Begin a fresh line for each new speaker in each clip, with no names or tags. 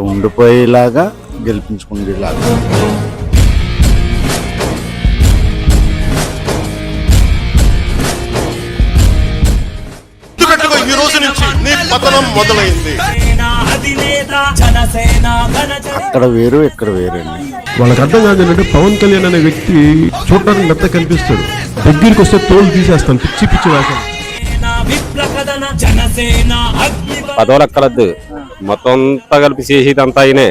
ఉండిపోయేలాగా గెలిపించుకునేలాగా.
ఈ రోజు నుంచి నీ పతనం మొదలైంది.
అక్కడ వేరు ఇక్కడ వేరండి.
వాళ్ళకి అర్థం కాదు ఏంటంటే పవన్ కళ్యాణ్ అనే వ్యక్తి చూడడానికి మెత్త కనిపిస్తాడు, దగ్గరికి వస్తే తోలు తీసేస్తాను, పిచ్చి పిచ్చి వేస్తాను.
పదవులు ఎక్కలద్దు, మొత్తం అంతా కలిపి చేసేదంతా ఆయనే,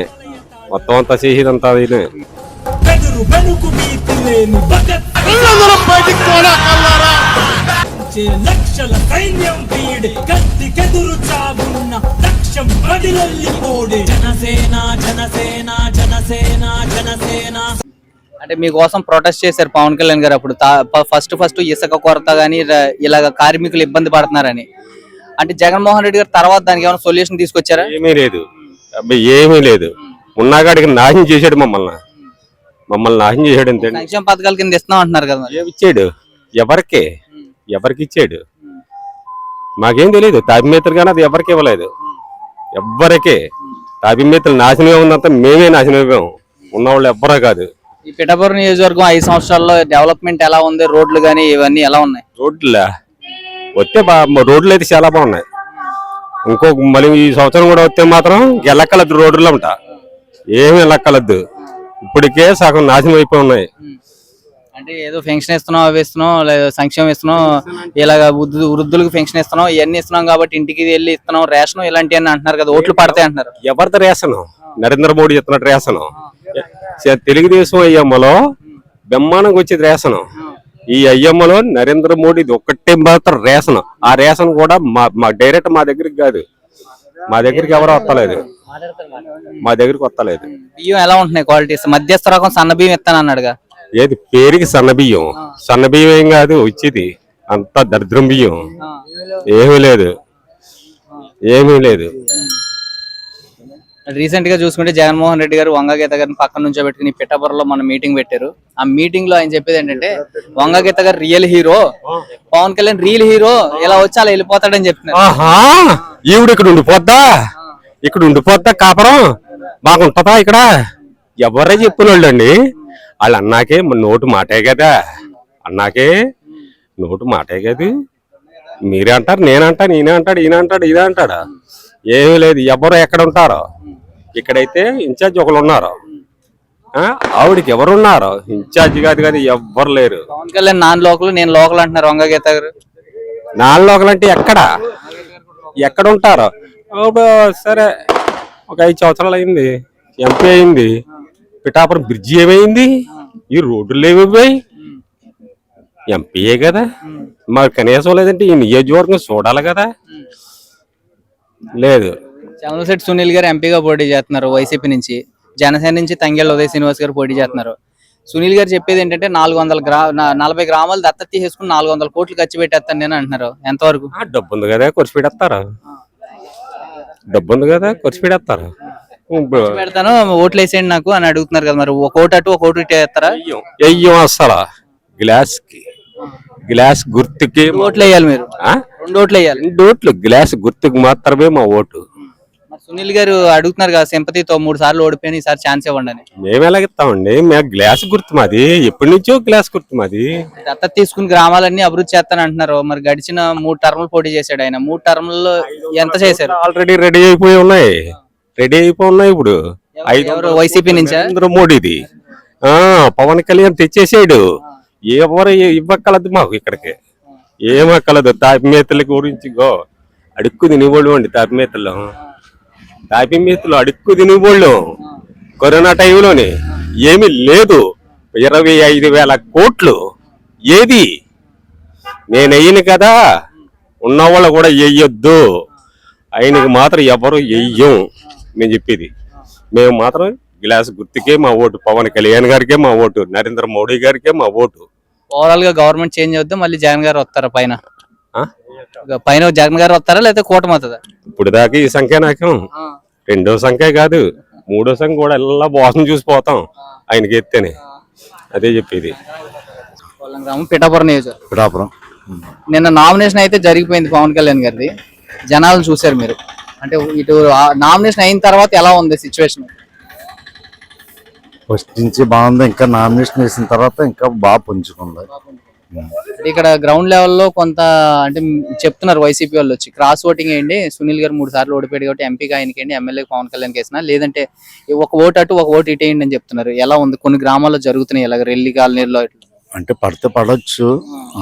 మొత్తం అంతా చేసేదంతా ఆయనే.
లక్షల సైన్యం వీడి కత్తికెదురు చావున్న లక్ష్యం ప్రజలల్లి కోడే జనసేన జనసేన జనసేన జనసేన.
అంటే మీకోసం ప్రొటెస్ట్ చేశారు పవన్ కళ్యాణ్ గారు అప్పుడు ఫస్ట్ ఇసుక కొరత గానీ ఇలాగ కార్మికులు ఇబ్బంది పడుతున్నారని. అంటే జగన్మోహన్ రెడ్డి గారు తర్వాత దానికి ఏమైనా సొల్యూషన్ తీసుకొచ్చారా?
ఏమీ లేదు, అబ్బాయి ఏమీ లేదు. ఉన్నాగాడికి నాశనం చేశాడు, మమ్మల్ని నాశనం చేశాడు అంతే.
సంక్షేమ పథకాల కింద ఇస్తున్నాం అంటున్నారు కదా,
ఏమి ఇచ్చాడు? ఎవరికి ఇచ్చాడు? మాకేం తెలియదు. తాపిమేతలు కానీ అది ఎవరికి ఇవ్వలేదు, ఎవ్వరికే. తాపిమేతలు నాశనమే ఉందంతా మేమే నాశనమేము, ఉన్నవాళ్ళు ఎవ్వరూ కాదు.
ఈ పిఠాపురం నియోజకవర్గం 5 సంవత్సరాల్లో డెవలప్మెంట్ ఎలా ఉంది? రోడ్లు కానీ ఇవన్నీ ఎలా ఉన్నాయి?
రోడ్లు వస్తే రోడ్లు అయితే చాలా బాగున్నాయి. మళ్ళీ ఈ సంవత్సరం కూడా వస్తే మాత్రం గెలక్కలద్దు రోడ్లు అంట, ఏమి వెళ్ళక్కలద్దు. ఇప్పటికే సగం నాశనం అయిపోయి ఉన్నాయి.
అంటే ఏదో పెన్షన్ ఇస్తున్నాం, అవి ఇస్తున్నాం, లేదా సంక్షేమం ఇస్తున్నాం, ఇలాగ వృద్ధులకు పెన్షన్ ఇస్తున్నాం, ఇవన్నీ ఇస్తున్నాం కాబట్టి ఇంటికి వెళ్ళి ఇస్తున్నాం, రేషన్ ఇలాంటివన్నీ అంటున్నారు కదా, ఓట్లు పడతాయి అంటున్నారు.
ఎవరిది రేషన్? నరేంద్ర మోడీ ఇస్తున్నట్టు రేషన్. తెలుగుదేశం అయ్యమ్మలో బ్రహ్మాండంగా వచ్చేది రేషన్. ఈ అయ్యమ్మలో నరేంద్ర మోడీ ఒక్కటే మాత్రం రేషన్. ఆ రేషన్ కూడా మా డైరెక్ట్ మా దగ్గరికి కాదు, మా దగ్గరికి ఎవరో వస్తలేదు, మా దగ్గరికి వస్తలేదు.
బియ్యం ఎలా ఉంటున్నాయి క్వాలిటీస్? మధ్యస్థ రకం సన్న బియ్యం ఇస్తానన్నాడుగా.
ఏది పేరుకి సన్నబియ్యం? సన్నబియ్యం ఏం కాదు వచ్చేది, అంతా దరిద్రం బియ్యం. ఏమీ లేదు.
రీసెంట్ గా చూసుకుంటే జగన్మోహన్ రెడ్డి గారు వంగగీత గారిని పక్కన నుంచో పెట్టుకుని పిఠాపురంలో మన మీటింగ్ పెట్టారు. ఆ మీటింగ్ లో ఆయన చెప్పేది ఏంటంటే, వంగగీత గారు real hero, Pawan Kalyan real hero, ఇలా వచ్చి అలా వెళ్ళిపోతాడని చెప్తున్నారు.
ఈవిడ ఇక్కడ ఉండిపోద్దా కాపురం బాగుంటదా? ఇక్కడ ఎవరే చెప్పిన వాళ్ళు అండి, వాళ్ళు అన్నాకే నోటు మాటే కదా, అన్నాకే నోటు మాటే కదా. మీరే అంటారు, నేనంటా, నేనే అంటాడు, ఈయన అంటాడు, ఇదే అంటాడా? ఏమీ లేదు. ఎవరు ఎక్కడ ఉంటారో, ఇక్కడైతే ఇన్ఛార్జ్ ఒకరు ఉన్నారు, ఆవిడకి ఎవరున్నారు? ఇన్ఛార్జ్ కాదు కానీ ఎవ్వరు లేరు.
పవన్ కళ్యాణ్ నాన్ లోకల్, నేను లోకల్ అంటున్నారు వంగగీత గారు.
నాన్ లోకల్ అంటే ఎక్కడ ఉంటారో? సరే, ఒక 5 సంవత్సరాలు అయింది, ఎంపీ అయింది. పిఠాపురం బ్రిడ్జి ఏమైంది? ఈ రోడ్లు ఏమైపోయి? ఎంపీయే కదా, మరి కనీసం లేదంటే ఈ నియోజకవర్గం చూడాలి కదా. లేదు.
చంద్రశెట్టి సునీల్ గారు ఎంపీగా పోటీ చేస్తున్నారు వైసీపీ నుంచి, జనసేన నుంచి తంగేళ్ళ ఉదయ్ శ్రీనివాస్ గారు పోటీ చేస్తున్నారు. సునీల్ గారు చెప్పేది ఏంటంటే 40 గ్రామాలు దత్తత తీసుకుని 400 కోట్లు ఖర్చు పెట్టేస్తాను నేను అంటున్నారు. ఎంతవరకు?
డబ్బు ఉంది కదా, ఖర్చు పెడతారు. డబ్బు ఉంది కదా, ఖర్చు పెడతారు.
పెడతాను, ఓట్లు వేసేయండి నాకు అని అడుగుతున్నారు కదా. మరి ఒక ఓటు అటు ఒక ఓటు ఇటు వేస్తారా?
వెయ్యం అసలు గ్లాస్ గుర్తుకి
ఓట్లు వేయాలి. మీరు 2 ఓట్లు వేయాలి.
2 ఓట్లు గ్లాస్ గుర్తుకు మాత్రమే మా ఓటు.
సునీల్ గారు అడుగుతున్నారు కదా, సింపతితో 3 సార్లు ఓడిపోయిన, ఈసారి ఛాన్స్ ఇవ్వండి అని.
మేము ఎలాగిస్తామండి? మేము గ్లాస్ గుర్తు మాది, ఎప్పటి నుంచో గ్లాస్ గుర్తు మాది.
దత్తత తీసుకుని గ్రామాలన్నీ అభివృద్ధి చేస్తాను అంటున్నారు. మరి గడిచిన 3 టర్ములు పోటీ చేశాడు ఆయన. 3 టర్ముల్లో ఎంత చేశారు?
ఆల్రెడీ రెడీ అయిపోయి ఉన్నాయి ఇప్పుడు.
వైసీపీ నుంచి
నరేంద్ర మోడీది పవన్ కళ్యాణ్ తెచ్చేసాడు. ఎవరు ఇవ్వక్కలదు మాకు, ఇక్కడికి ఏమక్కలదు. తాపిమేతల గురించి అడుక్కు తినివ్వడు అండి. తాపిమేతలు అడుక్కు తినివ్వడు. కరోనా టైంలోనే ఏమీ లేదు, 25,000 కోట్లు. ఏది నేనయ్యను కదా, ఉన్నవాళ్ళు కూడా వెయ్యొద్దు, ఆయనకి మాత్రం ఎవరు వెయ్యం. నేను చెప్పేది, మేము మాత్రం గ్లాస్ గుర్తుకే మా ఓటు, పవన్ కళ్యాణ్ గారికే మా ఓటు, నరేంద్ర మోడీ గారికే మా ఓటు.
ఓవరాల్ గా గవర్నమెంట్ చేంజ్ అవుద్దా, మళ్ళీ జగన్ గారు వస్తారా? పైన జగన్ గారు వస్తారా లేదా కూటమి అవుతుందా?
ఇప్పుడు దాకా ఈ సంఖ్య నాకు 2వ సంఖ్య కాదు, 3వ సంఖ్య కూడా ఎలా మోసం చూసిపోతాం ఆయనకి ఎత్తేనే. అదే చెప్పేది.
పిఠాపురం నియోజకవర్గం నిన్న నామినేషన్ అయితే జరిగిపోయింది పవన్ కళ్యాణ్ గారిది. జనాలను చూశారు మీరు, అంటే ఇటు నామినేషన్ అయిన తర్వాత ఎలా ఉంది సిచ్యువేషన్?
ఫస్ట్ నుంచి బాగుంది, ఇంకా నామినేషన్ వేసిన తర్వాత ఇంకా బాగా పుంజుకుంది.
ఇక్కడ గ్రౌండ్ లెవెల్లో కొంత అంటే చెప్తున్నారు వైసీపీ వాళ్ళు వచ్చి క్రాస్ ఓటింగ్ వేయండి, సునీల్ గారు 3 సార్లు ఓడిపోయాడు కాబట్టి ఎంపీగా ఆయనకేండి, ఎమ్మెల్యే పవన్ కళ్యాణ్ కేసినా, లేదంటే ఒక ఓటు అటు ఒక ఓటు ఇటు వేయండి అని చెప్తున్నారు. ఎలా ఉంది? కొన్ని గ్రామాల్లో జరుగుతున్నాయి ఇలాగ రెల్లి కాలనీలో.
అంటే పడితే పడవచ్చు,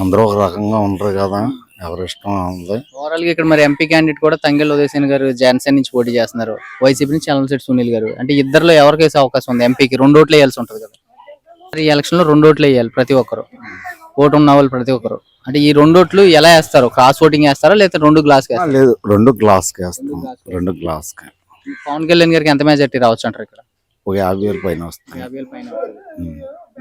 అందరూ ఒక రకంగా ఉండరు కదా, ఎవరి ఇష్టం ఉంది.
ఓవరాల్ గా ఇక్కడ మరి ఎంపీ క్యాండిడేట్ కూడా తంగెళ్ళ ఉదయసేన్ గారు జనసేన నుంచి పోటీ చేస్తున్నారు, వైసీపీ నుంచి చలమశెట్టి సునీల్ గారు. అంటే ఇద్దరులో ఎవరికి వేసే అవకాశం ఉంది? ఎంపీకి 2 ఓట్లు వేయాల్సి ఉంటుంది కదా, ఈ ఎలక్షన్ లో 2 ఓట్లు వేయాలి ప్రతి ఒక్కరు, ఓటు ఉన్న వాళ్ళు ప్రతి ఒక్కరు. అంటే ఈ 2 ఓట్లు ఎలా వేస్తారు? క్రాస్ ఓటింగ్ వేస్తారా లేకపోతే 2 గ్లాస్?
లేదు, 2 గ్లాస్కి వేస్తాం. 2 గ్లాస్కి.
పవన్ కళ్యాణ్ గారికి ఎంత మెజార్టీ రావచ్చు అంటారు ఇక్కడ?
ఒక 50,000 పైన వస్తుంది.
50,000 పైన.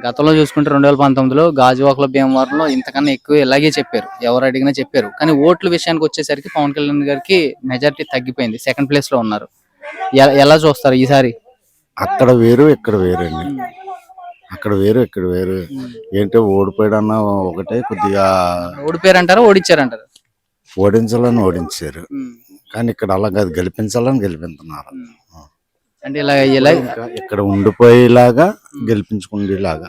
గతంలో చూసుకుంటే 2019లో గాజువాకలో భీమవరంలో ఇంతకన్నా ఎక్కువ ఇలాగే చెప్పారు, ఎవరు అడిగినా చెప్పారు. కానీ ఓట్ల విషయానికి వచ్చేసరికి పవన్ కళ్యాణ్ గారికి మెజార్టీ తగ్గిపోయింది, 2nd ప్లేస్ లో ఉన్నారు. ఎలా చూస్తారు ఈసారి?
అక్కడ వేరు ఇక్కడ వేరండి, అక్కడ వేరు ఇక్కడ వేరు. ఏంటో ఓడిపోయాడన్న ఒకటే, కొద్దిగా
ఓడిపోయారంటారా ఓడిచ్చారంటారు?
ఓడించాలని ఓడించారు, కానీ ఇక్కడ అలా కాదు, గెలిపించాలని గెలిపిస్తున్నారు.
అంటే ఇలా
ఇక్కడ ఉండిపోయేలాగా గెలిపించుకునేలాగా,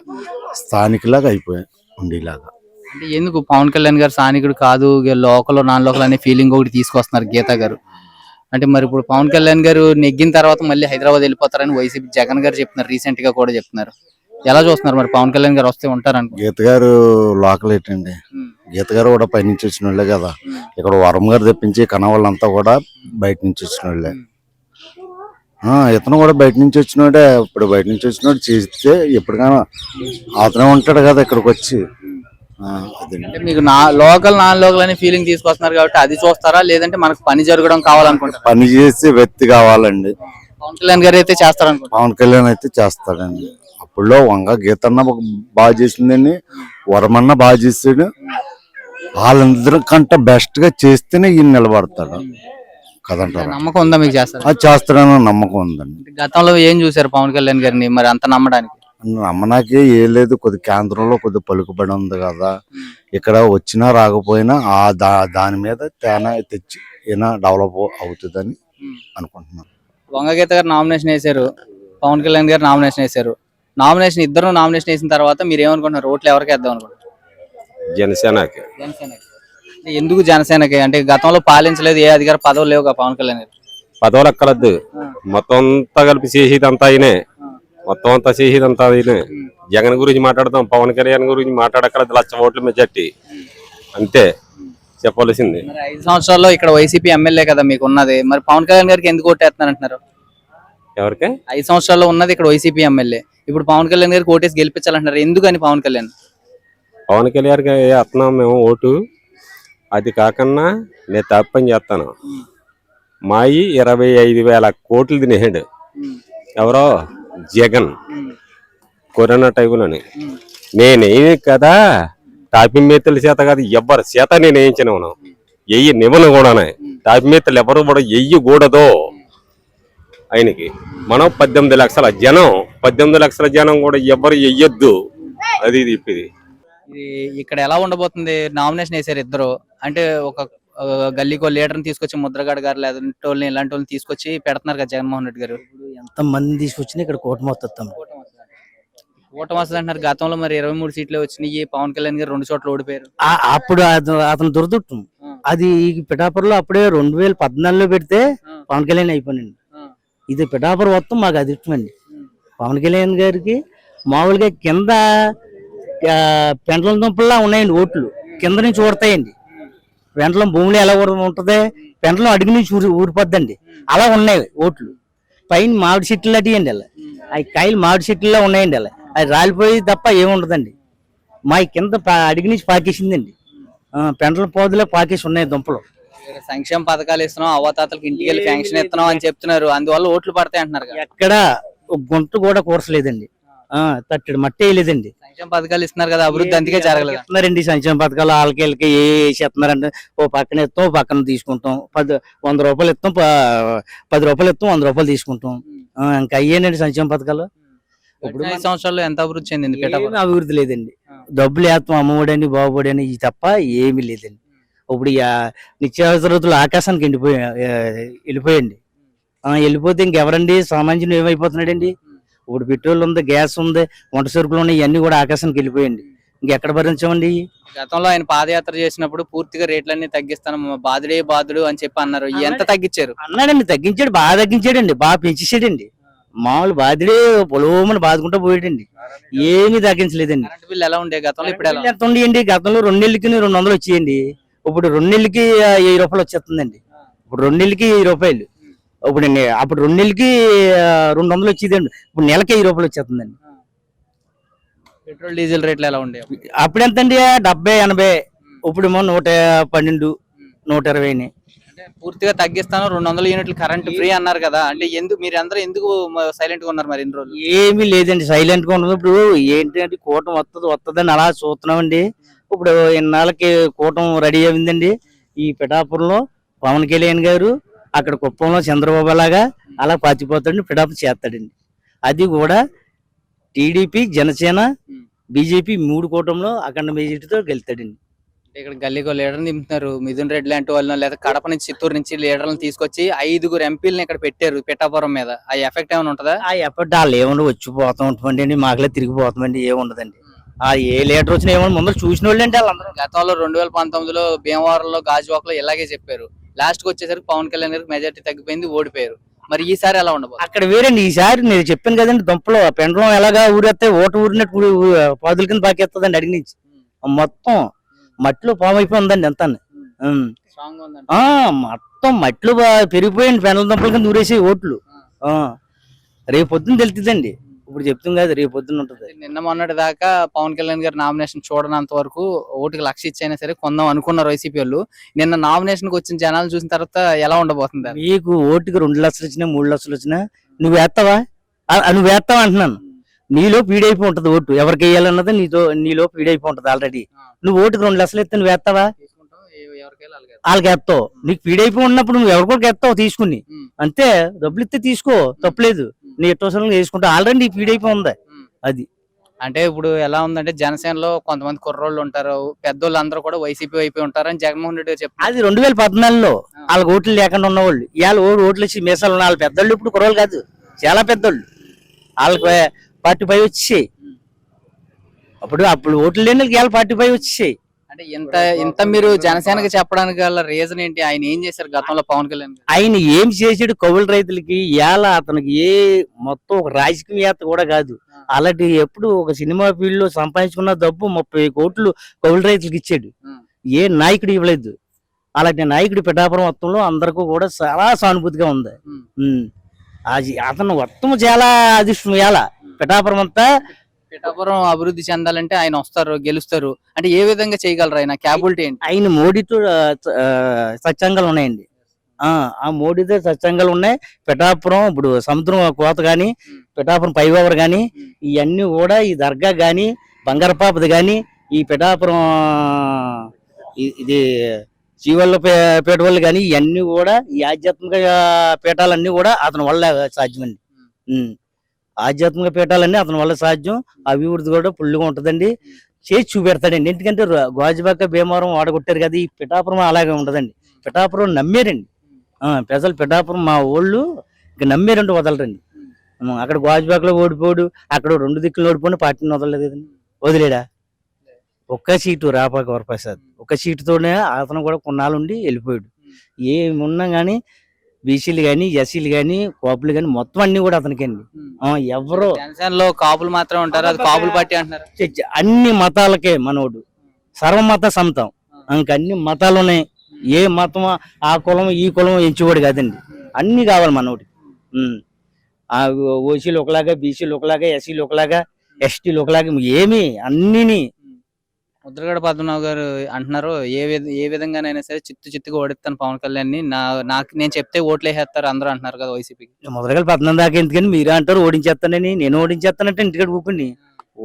స్థానికులాగా అయిపోయి ఉండేలాగా.
అంటే ఎందుకు పవన్ కళ్యాణ్ గారు స్థానికుడు కాదు, లోకల్ నాన్ లోకల్ అనే ఫీలింగ్ ఒకటి తీసుకొస్తున్నారు గీతా గారు. అంటే మరి ఇప్పుడు పవన్ కళ్యాణ్ గారు నెగ్గిన తర్వాత మళ్ళీ హైదరాబాద్ వెళ్ళిపోతారని వైసీపీ జగన్ గారు చెప్తున్నారు, రీసెంట్ గా కూడా చెప్తున్నారు. ఎలా చూస్తున్నారు మరి పవన్ కళ్యాణ్ గారు వస్తే ఉంటారని?
గీత గారు లోకల్ ఏంటండి, గీత గారు కూడా పై నుంచి వచ్చిన వాళ్ళే కదా. ఇక్కడ వరం గారు తెప్పించి కనవాళ్ళంతా కూడా బయట నుంచి వచ్చిన వాళ్ళే. ఇతను కూడా బయట నుంచి వచ్చినోడే, ఇప్పుడు బయట నుంచి వచ్చినోడు చేస్తే ఎప్పటికైనా అతనే ఉంటాడు కదా ఇక్కడికి వచ్చి.
అంటే మీకు లోకల్ నాన్ లోకల్ అనే ఫీలింగ్ తీసుకొస్తున్నారు కాబట్టి అది చూస్తారా, లేదంటే మనకు పని జరగడం కావాలనుకుంటారా?
పని చేసే వ్యక్తి కావాలండి.
పవన్ కళ్యాణ్ గారు అయితే చేస్తారనుకుంటారు.
పవన్ కళ్యాణ్ అయితే చేస్తాడండి. అప్పుడులో వంగ గీతన్న బాగా చేసిందండి, వరమన్న బాగా చేసాడు. వాళ్ళందరికంటే బెస్ట్ గా చేస్తేనే ఈయన నిలబడతాడు కదంటారు.
నమ్మకం ఉందా మీకు? చేస్తారు?
అది చేస్తాడని నమ్మకం ఉందండి.
గతంలో ఏం చూసారు పవన్ కళ్యాణ్ గారిని మరి అంత నమ్మడానికి?
నమ్మనాకే ఏ లేదు, కొద్ది కేంద్రంలో కొద్ది పలుకుబడి ఉంది కదా, ఇక్కడ వచ్చినా రాకపోయినా దాని మీద తేనా తెచ్చి ఏనా డెవలప్ అవుతుందని అనుకుంటున్నాను.
వంగగీత గారు నామినేషన్ వేశారు, పవన్ కళ్యాణ్ గారు నామినేషన్ వేశారు. నామినేషన్ ఇద్దరు నామినేషన్ వేసిన తర్వాత మీరు ఏమనుకుంటున్నారు? ఓట్లు ఎవరికి వేద్దాం అనుకుంటున్నారు?
జనసేనకి.
ఎందుకు జనసేనకి? అంటే గతంలో పాలించలేదు, ఏ అధికార పదవులు లేవుగా పవన్ కళ్యాణ్ గారు.
పదవులు ఎక్కలద్దు, మొత్తం అంతా కలిపి చేసేదంతా ఆయనే, మొత్తం అంతా చేసేదంతా ఆయనే. జగన్ గురించి మాట్లాడతాం, పవన్ కళ్యాణ్ గురించి మాట్లాడక్కర్లేదు. 1,00,000 ఓట్ల మెజార్టీ అంతే చెప్పవలసింది.
5 సంవత్సరాల్లో ఇక్కడ వైసీపీ ఎమ్మెల్యే కదా మీకు ఉన్నది, మరి పవన్ కళ్యాణ్ గారికి ఎందుకు ఓటేస్తున్నారు అంటున్నారు?
ఎవరికి?
5 సంవత్సరాల్లో ఉన్నది ఇక్కడ వైసీపీ ఎమ్మెల్యే, ఇప్పుడు పవన్ కళ్యాణ్ గారికి ఓటేసి గెలిపించాలంటున్నారు. ఎందుకని పవన్ కళ్యాణ్
గారికి వేస్తున్నాం మేము ఓటు. అది కాకుండా నేను తప్పని చేస్తాను, మాయి 25,000 కోట్లు తినేసాడు ఎవరో జగన్ కరోనా టైంలోని. నేనేమి కదా టాపి మేతల చేత కాదు, ఎవరి చేత నేను వేయించినవును, ఎయ్యి నివన కూడానే. టాపి మేతలు ఎవరు కూడా ఎయ్యకూడదు ఆయనకి. మనం 18 లక్షల జనం, 18 లక్షల జనం కూడా ఎవరు వెయ్యొద్దు. అది ఇది
ఇక్కడ ఎలా ఉండబోతుంది? నామినేషన్ వేసారు ఇద్దరు, అంటే ఒక గల్లీకో లీడర్ని తీసుకొచ్చి ముద్రగడ గారు లేదంటే వాళ్ళని ఇలాంటి వాళ్ళని తీసుకొచ్చి పెడుతున్నారు కదా జగన్మోహన్ రెడ్డి గారు.
ఎంత మంది తీసుకొచ్చినా ఇక్కడ కూటమి వస్తుంది.
కూటమి వస్తుంది అంటున్నారు. గతంలో మరి 23 సీట్లే వచ్చినాయి, పవన్ కళ్యాణ్ గారు 2 చోట్ల ఓడిపోయారు.
అప్పుడు అతను దురదృష్టం అది. పిఠాపురంలో అప్పుడే 2014లో పెడితే పవన్ కళ్యాణ్ అయిపోయింది. ఇది పిఠాపురం మొత్తం మాకు అదృష్టం అండి. పవన్ కళ్యాణ్ గారికి మామూలుగా కింద పెంటల దుంపల్లా ఉన్నాయండి ఓట్లు, కింద నుంచి ఊడతాయండి. పెంటలం భూమిలో ఎలా ఉంటుంది, పెంటలం అడుగు నుంచి ఊరిపోద్దండి, అలా ఉన్నాయి ఓట్లు. పైన మామిడి చెట్లు అడిగండి, అలా అవి కాయలు మామిడి చెట్లులా ఉన్నాయండి, అలా అది రాలిపోయి తప్ప ఏముండదండి. మా కింద అడిగి నుంచి పాకేసిందండి, పెంటల పోదులో పాకేసి ఉన్నాయి దుంపలు.
సంక్షేమ పథకాలు ఇస్తున్నాం, అవతాతలకు ఇంటికి వెళ్ళి పెన్షన్ ఇస్తున్నాం అని చెప్తున్నారు, అందువల్ల ఓట్లు పడతాయి అంటున్నారు.
ఎక్కడ గుంట కూడా కూర్చలేదండి, తట్టడి మట్టి వేయలేదండి.
సంక్షేమ పథకాలు ఇస్తున్నారు కదా, అభివృద్ధి అందుకే జరగలేదు
ఇస్తున్నారండి. సంక్షేమ పథకాలు వాళ్ళకి ఏ వేసేస్తున్నారంటే ఓ పక్కన ఇస్తాం, ఓ పక్కన తీసుకుంటాం. 100 రూపాయలు ఇస్తాం, 10 రూపాయలు ఇస్తాం, 100 రూపాయలు తీసుకుంటాం. ఇంకా అయ్యేనండి సంక్షేమ పథకాలు.
ఇప్పుడు 5 సంవత్సరాల్లో ఎంత అభివృద్ధి చెందింది?
అభివృద్ధి లేదండి. డబ్బులు వేస్తాం, అమ్మఒడని బాబుడని తప్ప ఏమీ లేదండి. ఇప్పుడు నిత్యావసరతులు ఆకాశానికి వెళ్ళిపోయండి. వెళ్ళిపోతే ఇంకెవరండి సామాన్యులు ఏమైపోతున్నాడండి? ఇప్పుడు పెట్రోల్ ఉంది, గ్యాస్ ఉంది, వంట సరుకులు ఉన్నాయి, ఇవన్నీ కూడా ఆకాశానికి వెళ్ళిపోయండి. ఇంకెక్కడ భరించామండి?
గతంలో ఆయన పాదయాత్ర చేసినప్పుడు పూర్తిగా రేట్లన్నీ తగ్గిస్తాను, బాధుడే బాధుడు అని చెప్పి అన్నారు. ఎంత తగ్గించారు?
అన్నాడండి, తగ్గించాడు, బాగా తగ్గించాడండి, బాగా పెంచేసాడండి. మామూలు బాధుడే పొలవమని బాదుకుంటూ పోయాడండి, ఏమీ తగ్గించలేదండి.
కరెంట్ బిల్ ఎలా ఉండే గతంలో, ఇప్పుడు ఎలా?
ఎంత ఉండేయండి? గతంలో 2 నెలలకి 200 వచ్చేయండి. ఇప్పుడు 2 నెలలకి 1000 రూపాయలు వచ్చేస్తుందండి. ఇప్పుడు 2 నెలలకి 1000 రూపాయలు. ఇప్పుడు అప్పుడు 2 నెలలకి 200 వచ్చేదండి. ఇప్పుడు నెలకి 1000 రూపాయలు వచ్చేస్తుందండి.
పెట్రోల్ డీజిల్ రేట్లు ఎలా ఉండే?
అప్పుడు ఎంతండి? 70, 80. ఇప్పుడేమో 112, 120.
అంటే పూర్తిగా తగ్గిస్తాను, 200 యూనిట్లు కరెంట్ ఫ్రీ అన్నారు కదా. అంటే మీరు అందరూ ఎందుకు సైలెంట్ గా ఉన్నారు మరి ఇన్ని రోజులు?
ఏమీ లేదండి, సైలెంట్ గా ఉన్నది. ఇప్పుడు ఏంటంటే కూటమి వస్తుందని అలా చూస్తున్నామండి. ఇప్పుడు ఇన్నాళ్ళకి కూటమి రెడీ అయిందండి. ఈ పిఠాపురంలో పవన్ కళ్యాణ్ గారు, అక్కడ కుప్పంలో చంద్రబాబు లాగా అలా పాతిపోతాడండి, పిఠాపురం చేస్తాడండి. అది కూడా టీడీపీ, జనసేన, బీజేపీ 3 కూటమిలో అఖండ మెజారిటీతో గెలుతాడండి.
ఇక్కడ గల్లీకో లీడర్ దింపుతున్నారు, మిథున్ రెడ్డి లాంటి వాళ్ళని, లేదా కడప నుంచి, చిత్తూరు నుంచి లీడర్లను తీసుకొచ్చి 5 ఎంపీలను ఇక్కడ పెట్టారు పిఠాపురం మీద. ఆ ఎఫెక్ట్ ఏమైనా ఉంటుందా?
ఆ ఎఫెక్ట్ వాళ్ళు ఏమన్నా వచ్చిపోతాం ఉంటుందండి, మాకులే తిరిగిపోతామండి, ఏముండదండి. ఏ లీడర్ వచ్చినా ఏమన్నా ముందర చూసిన వాళ్ళు అంటే వాళ్ళందరూ.
గతంలో 2019లో భీమవరంలో, గాజువాకలో ఇలాగే చెప్పారు. లాస్ట్ కి వచ్చేసరికి పవన్ కళ్యాణ్ గారికి మెజారిటీ తగ్గిపోయింది, ఓడిపోయారు. మరి ఈసారి ఎలా ఉండబోతుంది?
అక్కడ వేరండి. ఈసారి నేను చెప్పాను కదండి, దుంపలో పెండలం ఎలాగా ఊరేస్తే ఓట ఊరినట్టు పాదుల కింద పాకేస్తుందండి. అడిగి నుంచి మొత్తం మట్టిలో పాము అయిపోయిందండి ఎంత. మొత్తం మట్టిలో పెరిగిపోయింది, పెండల దుంపల కింద ఊరేసి ఓట్లు. రేపు పొద్దున్న తెలుతుందండి, ఇప్పుడు చెప్తాం కదా, రేపు పొద్దున్న ఉంటుంది.
నిన్న మొన్నటి దాకా పవన్ కళ్యాణ్ గారి నామినేషన్ చూడనంత వరకు ఓటుకి 1,00,000 ఇచ్చైనా సరే కొందాం అనుకున్నారు వైసీపీ వాళ్ళు. నిన్న నామినేషన్ కి వచ్చిన జనాలు చూసిన తర్వాత ఎలా ఉండబోతుంది?
మీకు ఓటుకి 2 లక్షలు వచ్చినా, 3 లక్షలు వచ్చినా నువ్వు వేస్తావా? నువ్వు వేస్తావా అంటున్నాను. నీలో పీడైపో ఉంటది ఓటు, ఎవరికి వేయాలన్నది నీలో పీడైపో ఉంటది ఆల్రెడీ. నువ్వు ఓటుకి 2 లక్షలు ఇస్తే నువ్వు వేస్తావా? వాళ్ళకి వేస్తావు. నీకు పీడైపో ఉన్నప్పుడు నువ్వు ఎవరు కూడా వేస్తావు తీసుకుని, అంతే. డబ్బులు ఇస్తే తీసుకో, తప్పలేదు. నీ ఎట్టవసరం వేసుకుంటావు, ఆల్రెడీ నీ పీడైపో ఉంది. అది
అంటే ఇప్పుడు ఎలా ఉందంటే, జనసేనలో కొంతమంది కుర్రోళ్ళు ఉంటారు, పెద్దోళ్ళు అందరూ కూడా వైసీపీ వైపు ఉంటారని జగన్మోహన్ రెడ్డి గారు చెప్పారు.
అది 2014లో వాళ్ళకి ఓట్లు లేకుండా ఉన్నవాళ్ళు, ఇవాళ ఓట్లు వచ్చి మీసాలు ఉన్న వాళ్ళ పెద్దోళ్ళు ఇప్పుడు కుర్రోళ్ళు కాదు, చాలా పెద్దోళ్ళు. వాళ్ళకి 45 వచ్చేసాయి. అప్పుడు ఓట్లు లేని వాళ్ళకి ఇవాళ 45 వచ్చేసాయి.
అంటే ఇంత మీరు జనసేనకి చెప్పడానికి గల రీజన్ ఏంటి? ఆయన ఏం చేశారు గతంలో పవన్ కళ్యాణ్?
ఆయన ఏం చేసాడు కౌలు రైతులకి? ఇవాళ అతనికి మొత్తం ఒక రాజకీయవేత్త కూడా కాదు, అలాంటి ఎప్పుడు ఒక సినిమా ఫీల్డ్ లో సంపాదించుకున్న డబ్బు 30 కోట్లు కౌలు రైతులకు ఇచ్చాడు. ఏ నాయకుడు ఇవ్వలేదు. అలాంటి నాయకుడు పిఠాపురం మొత్తంలో అందరికీ కూడా చాలా సానుభూతిగా ఉంది. అతను మొత్తం చాలా అదృష్టం. ఇవాళ పిఠాపురం అంతా,
పిఠాపురం అభివృద్ధి చెందాలంటే ఆయన వస్తారు, గెలుస్తారు అంటే ఏ విధంగా చేయగలరు? ఆయన క్యాబిలిటీ ఏంటి?
ఆయన మోడీతో సత్సంగాలు ఉన్నాయండి. ఆ మోడీతో సత్సంగాలు ఉన్నాయి. పిఠాపురం ఇప్పుడు సముద్రం కోత గాని, పిఠాపురం పైవర్ గాని, ఇవన్నీ కూడా ఈ దర్గా గాని, బంగారపాపది గాని, ఈ పిఠాపురం ఇది జీవల్ల పీఠ వల్ల గాని, ఇవన్నీ కూడా ఈ ఆధ్యాత్మిక పీఠాలన్నీ కూడా అతని వల్ల సాధ్యమండి. ఆధ్యాత్మిక పీఠాలన్నీ అతని వల్ల సాధ్యం. అభివృద్ధి కూడా ఫుల్గా ఉంటదండి, చేసి చూపెడతాడండి. ఎందుకంటే గాజువాక, భీమవరం వాడగొట్టారు కదా, ఈ పిఠాపురం అలాగే ఉంటదండి. పిఠాపురం నమ్మేరండి ప్రజలు. పిఠాపురం మా ఊళ్ళు ఇక నమ్మేరంటే వదలరండి. అక్కడ గాజువాకలో ఓడిపోడు, అక్కడ 2 దిక్కులు ఓడిపోయి పార్టీని వదలలేదు కదండి. వదిలేడా? ఒక్క సీటు రాపాక వరప్రసాద్, ఒక్క సీటుతోనే అతను కూడా కొన్నాళ్ళుండి వెళ్ళిపోయాడు. ఏమున్నా గానీ బీసీలు గాని, ఎస్సీలు గాని, కాపులు గాని మొత్తం అన్ని కూడా అతనికి అండి. ఎవరో
జనసేనలో కాపులు మాత్రం ఉంటారు, అది కాపులు పార్టీ అంటున్నారు.
అన్ని మతాలకే మనోడు, సర్వమత సమతం. అన్ని మతాలు ఉన్నాయి. ఏ మతం ఆ కులం ఈ కులం ఎంచుకోడు కాదండి, అన్ని కావాలి మనోడు. ఆ ఓసీలు ఒకలాగా, బీసీలు ఒకలాగా, ఎస్సీలు ఒకలాగా, ఎస్టీలు ఒకలాగా, ఏమి అన్నిని.
ముద్రగడ పద్మనాభం గారు అంటున్నారు, ఏ విధంగానైనా సరే చిత్తుగా ఓడిస్తాను పవన్ కళ్యాణ్ ని, నాకు నేను చెప్తే ఓట్లు వేసేస్తారు అందరూ అంటున్నారు కదా వైసీపీకి.
ముద్రగడ పద్మనాభం దాకా ఎందుకని మీరే అంటారు ఓడించేస్తానని? నేను ఓడించేస్తానంటే ఇంటికాడ కూకుని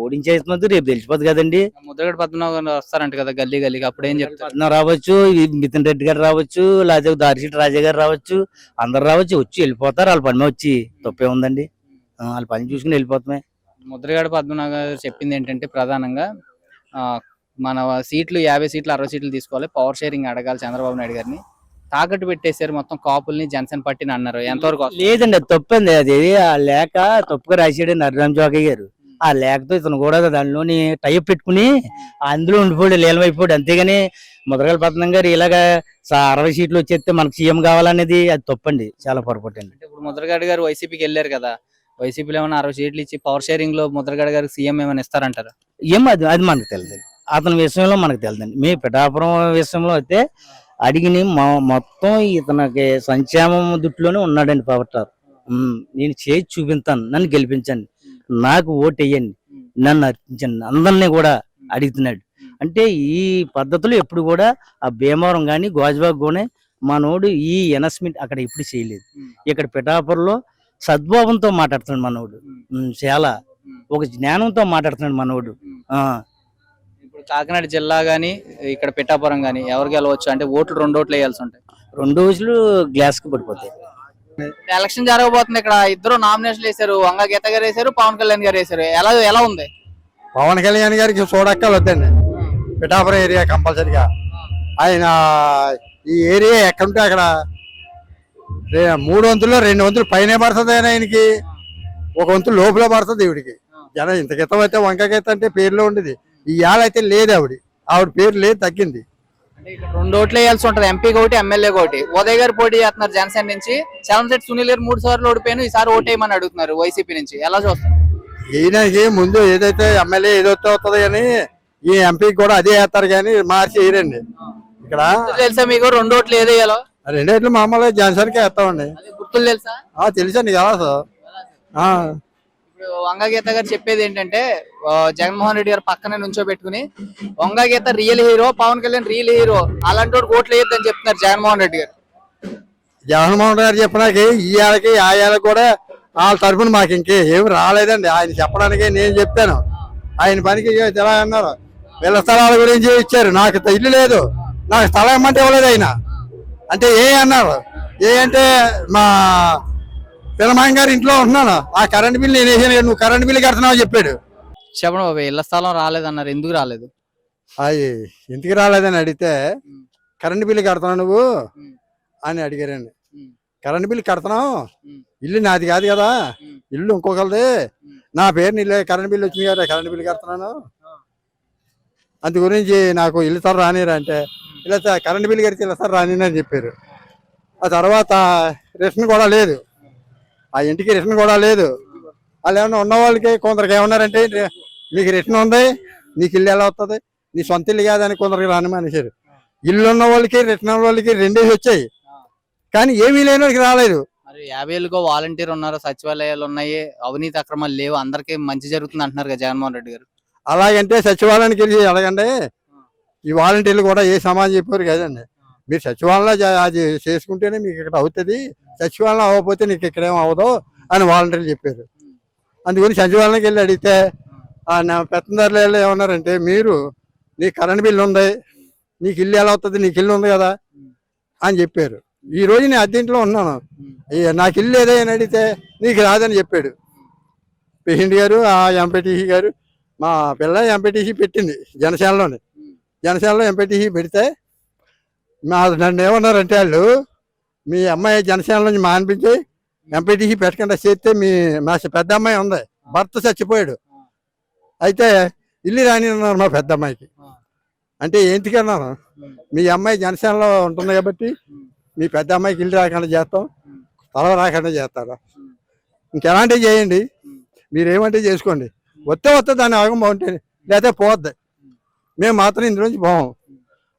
ఓడించేస్తున్నది రేపు తెలిసిపోద్ది కదండి.
ముద్రగడ పద్మనాభం గారు వస్తారంట కదా గల్లీకి, అప్పుడు ఏం చెప్తారు?
రావచ్చు, మిథున్ రెడ్డి గారు రావచ్చు, లేకపోతే దారిశెట్టి రాజా గారు రావచ్చు, అందరు రావచ్చు, వచ్చి వెళ్ళిపోతారు. వాళ్ళ పని వచ్చి తప్పే ఉందండి, వాళ్ళ పని చూసుకుని వెళ్ళిపోతామే.
ముద్రగడ పద్మనాభం గారు చెప్పింది ఏంటంటే, ప్రధానంగా మన సీట్లు 50 సీట్లు 60 సీట్లు తీసుకోవాలి, పవర్ షేరింగ్ అడగాలి చంద్రబాబు నాయుడు గారిని. తాకట్టు పెట్టేశారు మొత్తం కాపుల్ని, జనసేన పార్టీని అన్నారు. ఎంతవరకు వస్తుంది?
లేదండి, అది తప్పండి. అది ఆ లేఖ తప్పుగా రాశాడు నరరామ్ జోగయ్య గారు. ఆ లేఖతో ఇతను కూడా దానిలోని టైప్ పెట్టుకుని అందులో ఉండిపోయాడు, లీలమైపోయాడు. అంతేగాని ముద్రగల పద్మనాభం గారు ఇలాగా 60 సీట్లు వచ్చేస్తే మనకు సీఎం కావాలనేది అది తప్పండి, చాలా పొరపాటు అండి.
అంటే ఇప్పుడు ముద్రగడ గారు వైసీపీకి వెళ్ళారు కదా, వైసీపీలో ఏమైనా 60 సీట్లు ఇచ్చి పవర్ షేరింగ్ లో ముద్రగడ గారికి సీఎం ఏమైనా ఇస్తారంటారు?
ఏమో అది అది మనకు తెలియదు, అతని విషయంలో మనకు తెలియదండి. మీ పిఠాపురం విషయంలో అయితే అడిగిన మొత్తం ఇతనికి సంక్షేమం దుట్టులోనే ఉన్నాడండి పవర్ స్టార్. నేను చేసి చూపిస్తాను, నన్ను గెలిపించండి, నాకు ఓటు వేయండి, నన్ను అర్పించండి, అందరినీ కూడా అడుగుతున్నాడు. అంటే ఈ పద్ధతులు ఎప్పుడు కూడా ఆ భీమవరం కానీ గోజబాగ్ కానీ మనోడు ఈ అనౌన్స్మెంట్ అక్కడ ఎప్పుడు చేయలేదు. ఇక్కడ పిఠాపురంలో సద్భావంతో మాట్లాడుతున్నాడు మనోడు, చాలా ఒక జ్ఞానంతో మాట్లాడుతున్నాడు మనోడు.
ఇప్పుడు కాకినాడ జిల్లా గానీ ఇక్కడ పిఠాపురం గానీ ఎవరు గెలవచ్చు అంటే ఓట్లు 2 ఓట్లు వేయాల్సి ఉంటాయి.
2 రోజులు గ్లాస్ కు పడిపోతాయి.
ఎలక్షన్ జరగబోతుంది, ఇక్కడ ఇద్దరు నామినేషన్లు వేశారు, వంగ గీత గారు వేశారు, పవన్ కళ్యాణ్ గారు వేశారు. ఎలా ఉంది?
పవన్ కళ్యాణ్ గారికి చూడక్కలు వద్దండి, పిఠాపురం ఏరియా కంపల్సరిగా. ఆయన ఈ ఏరియా ఎక్కడుంటే అక్కడ 3 వంతుల్లో 2 వంతులు పైన పడుతుంది. ఆయనకి 1 వంతు లోపల పడుతుంది. ఈవిడికి జనం ఇంత గీతం అయితే వంక గీత అంటే పేరులో ఉండేది, ఈ అయితే లేదు. ఆవిడ పేరు లేదు, తగ్గింది.
అంటే ఇక్కడ 2 ఓట్లు వేయాల్సి ఉంటది, ఎంపీకి ఒకటి, ఎమ్మెల్యేకి ఒకటి. ఉదయ్ గారు పోటీ చేస్తున్నారు జనసేన నుంచి, చలంశెట్టి సునీల్ గారు 3 సార్లు ఓడిపోయాను, ఈసారి ఓటేయమని అడుగుతున్నారు వైసీపీ నుంచి. ఎలా చూస్తారు?
ఈయనకి ముందు ఏదైతే ఎమ్మెల్యే ఏదైతే వస్తుంది కానీ ఈ ఎంపీకి కూడా అదే వేస్తారు కానీ మార్చి వేయరండి. ఇక్కడ
తెలుసా మీకు 2 ఓట్లు ఏదేయాలో?
2 ఓట్లు మామూలుగా జనసేనకే వేస్తామండి.
గుర్తులు తెలుసా?
తెలుసండి కదా సార్.
ఇప్పుడు వంగ గీత గారు చెప్పేది ఏంటంటే జగన్మోహన్ రెడ్డి గారు పక్కనే నుంచోబెట్టుకుని Vanga Geetha real hero, Pawan Kalyan real hero, అలాంటి వాడు ఓట్లు వేయొద్దని చెప్తున్నారు జగన్మోహన్ రెడ్డి గారు.
జగన్మోహన్ రెడ్డి గారు చెప్పడానికి ఈ ఏళ్ళకి ఆ ఏళ్ళకి కూడా వాళ్ళ తరఫున మాకు ఇంకే ఏమి రాలేదండి. ఆయన చెప్పడానికి నేను చెప్తాను, ఆయన పనికి ఎలా అన్నారు, వీళ్ళ స్థలాల గురించి ఇచ్చారు, నాకు ఇల్లు లేదు, నాకు స్థలం ఇమ్మంటే ఇవ్వలేదు ఆయన. అంటే అన్నారు, అంటే మా పిల్లమాయన్ గారు ఇంట్లో ఉంటున్నాను, ఆ కరెంట్ బిల్లు నేను వేసాను, నువ్వు కరెంట్ బిల్లు కడుతున్నావు చెప్పాడు.
చెప్పండి బాబు, ఇళ్ల స్థలం రాలేదన్నారు, ఎందుకు రాలేదు?
అది ఇంటికి రాలేదని అడిగితే కరెంట్ బిల్లు కడుతున్నావు నువ్వు అని అడిగారండి. కరెంట్ బిల్లు కడుతున్నావు, ఇల్లు నాది కాదు కదా, ఇల్లు ఇంకొకరిది, నా పేరు ఇల్లు కరెంట్ బిల్లు వచ్చింది కదా, కరెంట్ బిల్లు కడుతున్నాను, అందు గురించి నాకు ఇల్లు సార్ రానిరా అంటే, ఇలా కరెంట్ బిల్లు కడితే ఇలా సార్ రాని అని చెప్పారు. ఆ తర్వాత రేషన్ కూడా లేదు, ఆ ఇంటికి రేషన్ కూడా లేదు. వాళ్ళు ఏమన్నా ఉన్న వాళ్ళకి కొందరికి ఏమన్నారంటే, మీకు రేషన్ ఉంది, నీకు ఇల్లు ఎలా వస్తుంది, నీ సొంత ఇల్లు కాదని కొందరికి రాని మనిషారు. ఇల్లు ఉన్న వాళ్ళకి రేషన్ ఉన్న వాళ్ళకి 2 వచ్చాయి, కానీ ఏమీ లేని వాళ్ళకి రాలేదు.
మరి 50 ఏళ్ళుగా వాలంటీర్ ఉన్నారు, సచివాలయాలు ఉన్నాయి, అవినీతి అక్రమాలు లేవు, అందరికీ మంచి జరుగుతుంది అంటున్నారు కదా జగన్మోహన్ రెడ్డి గారు.
అలాగంటే సచివాలయానికి వెళ్ళి అడగండి, ఈ వాలంటీర్లు కూడా ఏ సమాజం చెప్పారు కదండి. మీరు సచివాలయంలో అది చేసుకుంటేనే మీకు ఇక్కడ అవుతుంది, సచివాలయం అవ్వకపోతే నీకు ఇక్కడ ఏం అవ్వదు అని వాలంటీర్లు చెప్పారు. అందుకని సచివాలయానికి వెళ్ళి అడిగితే నా పెత్తందారులు ఏమన్నారంటే, మీరు నీకు కరెంట్ బిల్లు ఉంది, నీకు ఇల్లు ఎలా అవుతుంది, నీకు ఇల్లు ఉంది కదా అని చెప్పారు. ఈ రోజు నేను అద్దెంట్లో ఉన్నాను, నాకు ఇల్లు ఏదో అని అడిగితే నీకు రాదని చెప్పాడు పేషెంట్ గారు. ఆ ఎంపీటీసీ గారు, మా పిల్ల ఎంపీటీసీ పెట్టింది జనసేనలో ఎంపీటీసీ పెడితే నన్ను ఏమన్నారంటే వాళ్ళు, మీ అమ్మాయి జనసేన నుంచి మానిపించి ఎంపీటీసీ పెట్టకుండా చేస్తే మా పెద్ద అమ్మాయి ఉంది, భర్త చచ్చిపోయాడు, అయితే ఇల్లు రాని అన్నారు మా పెద్ద అమ్మాయికి. అంటే ఏంటికన్నారు, మీ అమ్మాయి జనసేనలో ఉంటుంది కాబట్టి మీ పెద్ద అమ్మాయికి ఇల్లు రాకుండా చేస్తాం, తల రాకుండా చేస్తారా, ఇంకెలాంటివి చేయండి, మీరేమంటే చేసుకోండి, వస్తే దాన్ని ఆగం బాగుంటుంది, లేకపోతే పోద్ది, మేము మాత్రం ఇందులోంచి పోము.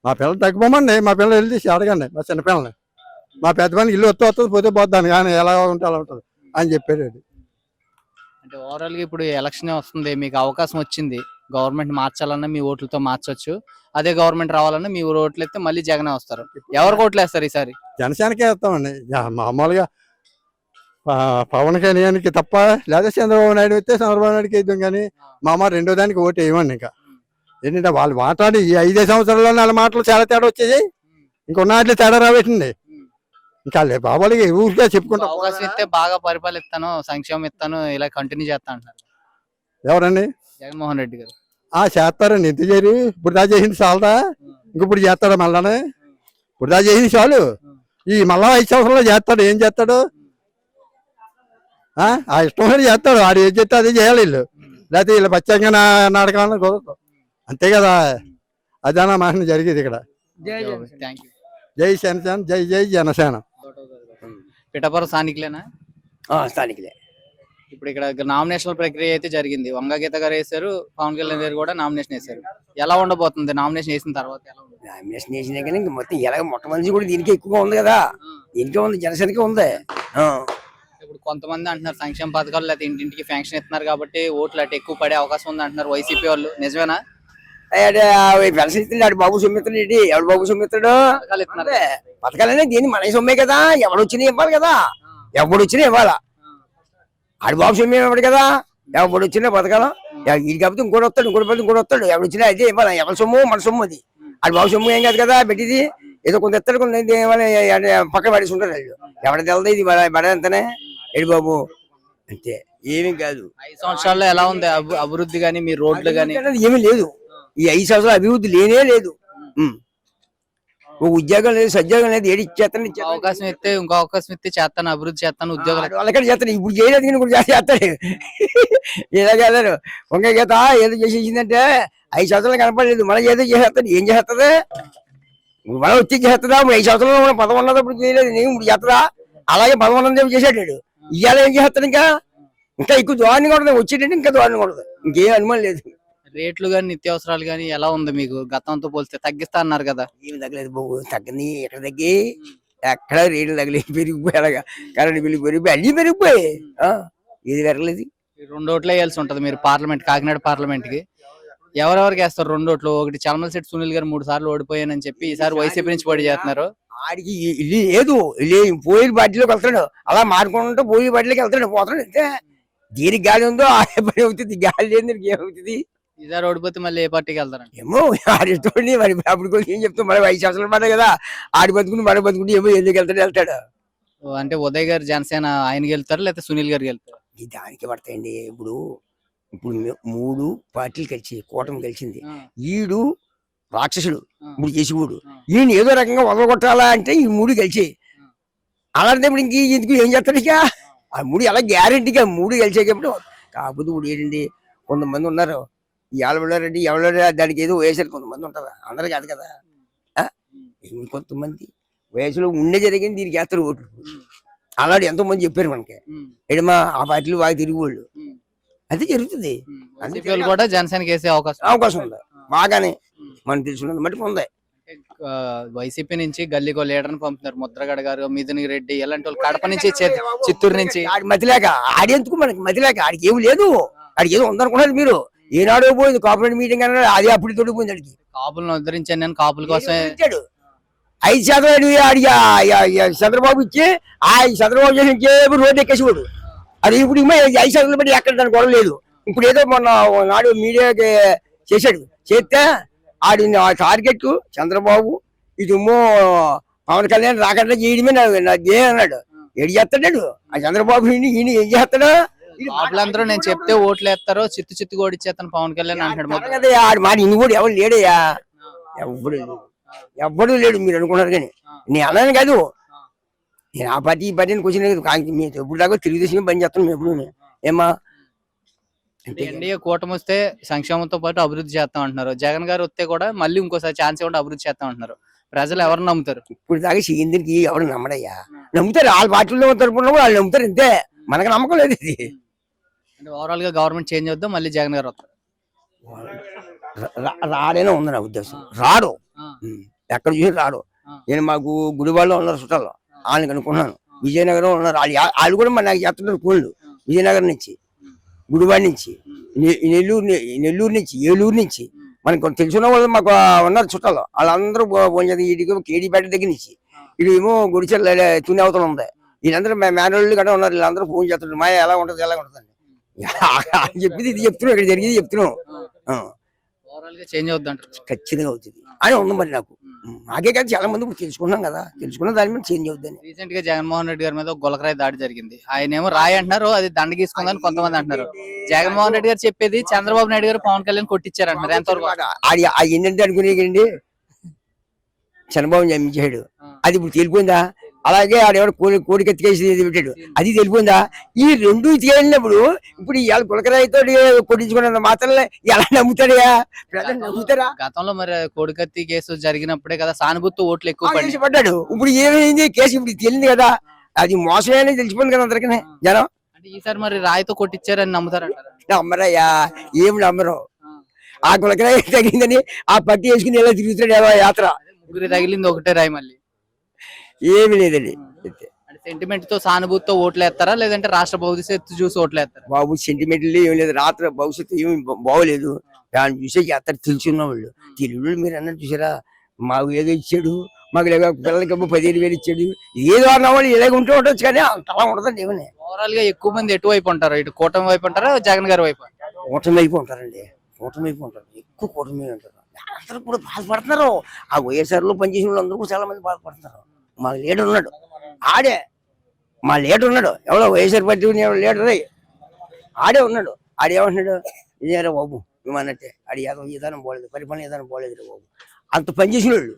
మా పిల్లలు తగ్గిపోమండి, మా పిల్లలు వెళ్ళి తీసి అడగండి, మా చిన్నపిల్లల్ని, మా పెద్ద పనికి ఇల్లు వస్తుంది పోతే పోద్దాను, కానీ ఎలా ఉంటే అలా ఉంటుంది అని చెప్పాడు.
అంటే ఓవరాల్ గా ఇప్పుడు ఎలక్షన్ వస్తుంది, మీకు అవకాశం వచ్చింది, గవర్నమెంట్ మార్చాలన్నా మీ ఓట్లతో మార్చొచ్చు, అదే గవర్నమెంట్ రావాలన్నా మీ ఓట్లు ఎత్తే మళ్ళీ జగన్ వస్తారు. ఎవరికి ఓట్లు వేస్తారు ఈసారి?
జనసేనకే వేస్తామండి మామూలుగా, పవన్ కళ్యాణ్కి తప్ప, లేదా చంద్రబాబు నాయుడు వస్తే చంద్రబాబు నాయుడుకి వేద్దాం, కానీ మా అమ్మ 2వ దానికి ఓటు వేయమండి. ఇంకా ఏంటంటే వాళ్ళు మాట్లాడి ఈ 5 సంవత్సరాల్లో 4 మాటలు చాలా తేడా వచ్చేది, ఇంకొన్న వాటిలో తేడా రాబెట్టండి. ఇంకా బాబాలకి ఊరికే చెప్పుకుంటా
అవకాశం ఇస్తే బాగా పరిపాలిస్తాను, సంక్షేమం ఇస్తాను, ఇలా కంటిన్యూ చేస్తా అంటున్నారు
ఎవరండి?
జగన్మోహన్ రెడ్డి గారు.
చేస్తారండి ఎంత చేయరు. ఇప్పుడు దా చేసింది చాలదా, ఇంకప్పుడు చేస్తాడు మళ్ళానే. ఇప్పుడు దా చేసింది చాలు, ఈ మళ్ళా 5 సంవత్సరాల్లో చేస్తాడు. ఏం చేస్తాడు? ఆ ఇష్టం చేస్తాడు. ఆడు ఏం చేస్తే అదే చేయాలి వీళ్ళు, లేకపోతే వీళ్ళు పచ్చంగా నాటకాలను కుదరదు. అంతే కదా, అదేనా మాట జరిగేది ఇక్కడ.
Thank you.
జై జనసేన, జై జై జనసేన.
పిఠాపురం స్థానికులేనా?
స్థానికులే.
ఇప్పుడు ఇక్కడ నామినేషన్ ప్రక్రియ అయితే జరిగింది. వంగ గీత గారు వేశారు, పవన్ కళ్యాణ్ గారు కూడా నామినేషన్ వేశారు. ఎలా ఉండబోతుంది నామినేషన్ వేసిన తర్వాత? ఎలా ఉంది
నామినేషన్ వేసినా కానీ ఇంక మొత్తం ఎలాగ మొట్టమొదటి కూడా దీనికి ఎక్కువగా ఉంది కదా, దీనికే ఉంది, జనసేనకే ఉంది.
ఇప్పుడు కొంతమంది అంటున్నారు సంక్షేమ పథకాలు లేకపోతే ఇంటింటికి ఫ్యాంక్షన్ ఇస్తున్నారు కాబట్టి ఓట్లు అటు ఎక్కువ పడే అవకాశం ఉంది అంటున్నారు వైసీపీ వాళ్ళు. నిజమేనా?
పెన్షన్ ఇస్తున్నాడు బాబు సొమ్మిస్తాడు ఏంటి? ఎవడు బాబు సొమ్మిస్తాడు?
పథకాలు ఇస్తున్నారు.
పథకాలనే దీన్ని మన సొమ్మే కదా, ఎవడు వచ్చినా ఇవ్వాలి కదా, ఎవడు వచ్చినా ఇవ్వాలా. ఆడు బాబు సొమ్మే ఇవ్వడు కదా, ఎవడు వచ్చినా పథకాలు ఇది కాకపోతే ఇంకోటి వస్తాడు, ఇంకోటి వస్తాడు, ఎవడు వచ్చినా అయితే ఇవ్వాలి. ఎవరి సొమ్ము మన సొమ్ము, అది ఆడు బాబు సొమ్ము ఏం కాదు కదా పెట్టిది. ఏదో కొంత ఎత్తాడు, కొంత పక్కన పడేసి ఉంటారు వాళ్ళు. ఎవడ తెలదు ఇది పడేంతనే ఏడు బాబు అంతే, ఏమీ కాదు.
5 సంవత్సరాల్లో ఎలా ఉంది అభివృద్ధి గానీ, మీ రోడ్లు గానీ?
ఏమీ లేదు, ఈ 5 సంవత్సరాలు అభివృద్ధి లేనే లేదు. ఉద్యోగం లేదు, సద్యోగం లేదు, ఏడు ఇచ్చేస్తాను.
అవకాశం ఇస్తే ఇంకో అవకాశం ఇస్తే చేస్తాను, అభివృద్ధి చేస్తాను, ఉద్యోగాలు
వాళ్ళకి చేస్తాను. ఇప్పుడు చేయలేదు కానీ ఇప్పుడు చేస్తాడు. ఇలాగేదారు వంకాయ గీత ఏదో చేసేసిందంటే 5 సంవత్సరాలు కనపడలేదు, మళ్ళీ ఏదో చేసేస్తాడు. ఏం చేస్తుంది? మనం వచ్చి చేస్తుందా? 5 సంవత్సరాలు మనం పదం ఉన్నది ఇప్పుడు చేయలేదు, నేను ఇప్పుడు చేస్తుందా? అలాగే పదం ఉన్నది చేసాడు. ఇవాళ ఏం చేస్తాడు? ఇంకా ఎక్కువ దారుణంగా ఉండదు, వచ్చేటంటే ఇంకా దారుణంగా ఉండదు, ఇంకేం అనుమానం లేదు.
రేట్లు గానీ నిత్యావసరాలు గానీ ఎలా ఉంది మీకు? గతంతో పోలిస్తే తగ్గిస్తా అన్నారు కదా.
ఏమి తగ్గలేదు బాబు, తగ్గింది ఎక్కడ తగ్గి, ఎక్కడ రేట్లు తగ్గలేదు, పెరిగిపోయి అలాగా కరెంట్ బిల్లు పెరిగిపోయి అన్ని పెరిగిపోయి ఏది పెరగలేదు.
2 ఓట్లు వేయాల్సి ఉంటది మీరు పార్లమెంట్, కాకినాడ పార్లమెంట్ కి. ఎవరెవరికి వేస్తారు 2 ఓట్లు? ఒకటి చలమలశెట్టి సునీల్ గారు 3 సార్లు ఓడిపోయానని చెప్పి ఈసారి వైసీపీ నుంచి పోటీ చేస్తున్నారు.
ఆడికి ఇది లేదు, పోయి పార్టీలోకి వెళ్తాడు, అలా మారుకుంటూ పోయి పార్టీలోకి వెళ్తాడు, పోతాడు అంతే. దీనికి గాలి ఉందో ఆ పని అవుతుంది, గాలి లేదు దీనికి ఏమవుతుంది?
ఈసారి ఓడిపోతే మళ్ళీ ఏ పార్టీకి వెళ్తారండి?
ఏమో ఆడితోని మరి అప్పుడు ఏం చెప్తాం, మరి 5 సంవత్సరాలు పడ్డాయి కదా, ఆడి బతుకుని మన బతుకుంటే ఏమో ఎందుకు వెళ్తాడు.
అంటే ఉదయ్ గారు జనసేన ఆయనకి వెళ్తారు లేకపోతే సునీల్ గారికి వెళ్తారు?
దానికి పడతాయండి. ఇప్పుడు 3 పార్టీలు కలిసి కూటమి కలిసింది, ఈడు రాక్షసుడు, ఇప్పుడు చేసివాడు, ఈయన ఏదో రకంగా వదలగొట్టాలా అంటే ఈ 3 కలిసి అలాంటి ఇప్పుడు ఇందుకు ఏం చేస్తాడు? ఇక ఆ 3 ఎలా గ్యారెంటీగా 3 కలిసేటప్పుడు. కాకపోతే ఇప్పుడు ఏంటండి, కొంతమంది ఉన్నారు ఎవరెవరండి ఎవరెవరు దానికి ఏదో వేసారు, కొంతమంది ఉంటారు, అందరూ కాదు కదా. కొంతమంది వయసులో ఉండే జరిగింది దీనికి వేస్తారు ఓట్లు. అలాంటి ఎంతో మంది చెప్పారు మనకి, ఏడమా ఆ పార్టీలు బాగా తిరిగి వాళ్ళు, అది జరుగుతుంది.
కూడా జనసేనకి వేసే
అవకాశం ఉంది బాగానే, మనం తెలుసుకున్నది మట్టి ఉంది.
వైసీపీ నుంచి గల్లీకో లీడర్ని పంపుతున్నారు, ముద్రగడ గారు, మిథున్ రెడ్డి, ఇలాంటి వాళ్ళు కడప నుంచి, చిత్తూరు నుంచి.
ఆడి మతిలేక ఆడేందుకు మనకి మతిలేక, ఆడికి ఏమి లేదు, ఆడికి ఏదో ఉందనుకున్నారు మీరు. ఏనాడో పోయింది కార్పొరేట్ మీటింగ్ అన్నాడు, అది అప్పుడు తోడిపోయింది. ఆడికి
కాపులను ఉద్ధరించాను నేను, కాపుల కోసమే
5% ఆడికి చంద్రబాబు ఇచ్చి ఆ చంద్రబాబు చేసి రోడ్డు ఎక్కేసేవాడు. అది ఇప్పుడు 5% బట్టి ఎక్కడ దానికి గొడవ లేదు. ఇప్పుడు ఏదో మొన్న నాడు మీడియాకి చేశాడు, చేస్తే ఆడి టార్గెట్ చంద్రబాబు, ఇదేమో పవన్ కళ్యాణ్ రాకుండా చేయడమే నాదే అన్నాడు. ఏడు చేస్తాడు ఆ చంద్రబాబు, ఈయన ఏం చేస్తాడు?
కాపులందరూ నేను చెప్తే ఓట్లు వేస్తారో చిత్తు ఓడిచ్చేస్తాను పవన్ కళ్యాణ్ అంటాడు
కదా. ఆడి మాట ఇన్ని కూడా ఎవరు లేడయ్యా, ఎవ్వడూ లేడు. మీరు అనుకున్నారు కానీ నేను అన్నాను కాదు, నేను ఆ పార్టీ ఈ పార్టీని క్వశ్చన్ లేదు. మేము ఎప్పుడు దాకా తెలుగుదేశం పని చేస్తాను మేము ఎప్పుడు. ఏమా
ఎన్డీఏ కూటమి వస్తే సంక్షేమంతో పాటు అభివృద్ధి చేస్తాం అంటున్నారు. జగన్ గారు వస్తే కూడా మళ్ళీ ఇంకోసారి ఛాన్స్ ఇవ్వండి అభివృద్ధి చేస్తాం అంటున్నారు. ప్రజలు ఎవరు నమ్ముతారు?
ఇప్పుడు దాకా చేయిందికి ఎవరు నమ్మడయ్యా, నమ్ముతారు వాళ్ళ పార్టీలో తరపున వాళ్ళు నమ్ముతారు అంతే, మనకు నమ్మకం లేదు. ఇది
ఓవరాల్ గా గవర్నమెంట్ చేంజ్ అవుద్దాం, మళ్ళీ జగన్ గారు వస్తారు.
రాడేనా ఉంది నా ఉద్దేశం, రాడు, ఎక్కడ చూసి రాడు. నేను మాకు గుడివాడలో ఉన్నారు చుట్టాలు, వాళ్ళని కనుక్కున్నాను. విజయనగరం ఉన్నారు వాళ్ళు కూడా నాకు చెప్తున్నారు ఫోన్లు, విజయనగరం నుంచి, గుడివాడ నుంచి, నెల్లూరు నుంచి, ఏలూరు నుంచి, మనకు తెలుసున్న వాళ్ళు మాకు ఉన్నారు చుట్టాలు, వాళ్ళందరూ వీటికి కేడీపేట దగ్గర నుంచి, ఇది ఏమో గుడిచెల్ల తుని అవతల ఉంది, వీళ్ళందరూ మేనోళ్ళు కూడా ఉన్నారు. వీళ్ళందరూ ఫోన్ చేస్తున్నారు, మా ఎలా ఉంటుంది ఎలా ఉంటుందండి చెప్పింది ఇది చెప్తున్నాం, ఇక్కడ జరిగేది చెప్తున్నాం.
చేంజ్ అవుద్ది
ఖచ్చితంగా అవుతుంది అని ఉంది మరి నాకు. మాకే కదా చాలా మంది ఇప్పుడు తెలుసుకున్నాం కదా, తెలుసుకున్న దాని మీద చేంజ్ అవుతుంది.
రీసెంట్ గా జగన్మోహన్ రెడ్డి గారి మీద ఒక గులకరాయి దాడి జరిగింది. ఆయన ఏమో రాయి అంటున్నారు, అది దండ గీసుకుందని కొంతమంది అంటున్నారు. జగన్మోహన్ రెడ్డి గారు చెప్పేది చంద్రబాబు నాయుడు గారు పవన్ కళ్యాణ్ కొట్టించారంటున్నారు. ఎంతవరకు
అది ఏంటంటే అనుకునేకండి చంద్రబాబు జమించాడు, అది ఇప్పుడు తెలిపోయిందా? అలాగే ఆడెవరు కోడికి ఎత్తికేసి పెట్టాడు, అది తెలిపోయిందా? ఈ రెండు ఎత్తికెళ్ళినప్పుడు ఇప్పుడు ఇవాళ గులకరాయితో కొట్టించుకున్న మాత్రమే ఎలా నమ్ముతాడా? ప్రజలు నమ్ముతారా?
గతంలో మరి కోడికత్తి కేసు జరిగినప్పుడే కదా సానుభూతి ఓట్లు ఎక్కువ పడ్డాయి.
పడ్డాడు. ఇప్పుడు ఏమైంది కేసు ఇప్పుడు తెలియదు కదా, అది మోసమే అని తెలిసిపోయింది కదా అందరికీ జనం.
అంటే ఈసారి మరి రాయితో కొట్టించారని నమ్ముతారంటారా?
నమ్మరయ్యా, ఏం నమ్మరు. ఆ గులకరాయి తగిందని ఆ పట్టి వేసుకుని ఎలా తిరుగుతాడు యాత్ర.
ముగ్గురు తగిలింది ఒకటే రాయి, మళ్ళీ
ఏమి లేదండి.
సెంటిమెంట్ తో సానుభూతితో ఓట్లు వేస్తారా, లేదంటే రాష్ట్ర భవిష్యత్తు చూసి ఓట్లు వేస్తారా?
బాబు సెంటిమెంట్లు ఏం లేదు, రాత్రి భవిష్యత్తు ఏమి బాగోలేదు, దాన్ని చూసే చేస్తారు తెలుసున్న వాళ్ళు. తెలుగు మీరు అన్నట్టు చూసారా, మాకు ఏదో ఇచ్చాడు, మాకు ఇలాగ పిల్లలకి 15,000 ఇచ్చాడు, ఏదో అన్న వాళ్ళు ఇలాగ ఉంటూ ఉండొచ్చు కానీ అలా ఉండదండి. ఏమని
ఓవరాల్ గా ఎక్కువ మంది ఎటువైపు ఉంటారు? ఇటు కూటమి వైపు ఉంటారా, జగన్ గారి వైపు?
కూటమి వైపు ఉంటారండి, కూటమి వైపు ఉంటారు, ఎక్కువ కూటమి వైపు ఉంటారు. అందరూ కూడా బాధపడుతున్నారు. ఆ వైఎస్ఆర్ లో పనిచేసిన వాళ్ళు అందరూ చాలా మంది బాధపడుతున్నారు. మా లీడర్ ఉన్నాడు, ఆడే మా లీడర్ ఉన్నాడు, ఎవరో వైఎస్ఆర్ పార్టీ లీడర్ ఆడే ఉన్నాడు. ఆడేమంటున్నాడు, ఇదేరా బాబు మేమన్నట్టే, ఆడి విధానం పోలేదు, పరిపాలన విధానం పోలేదు బాబు. అంత పనిచేసిన వాళ్ళు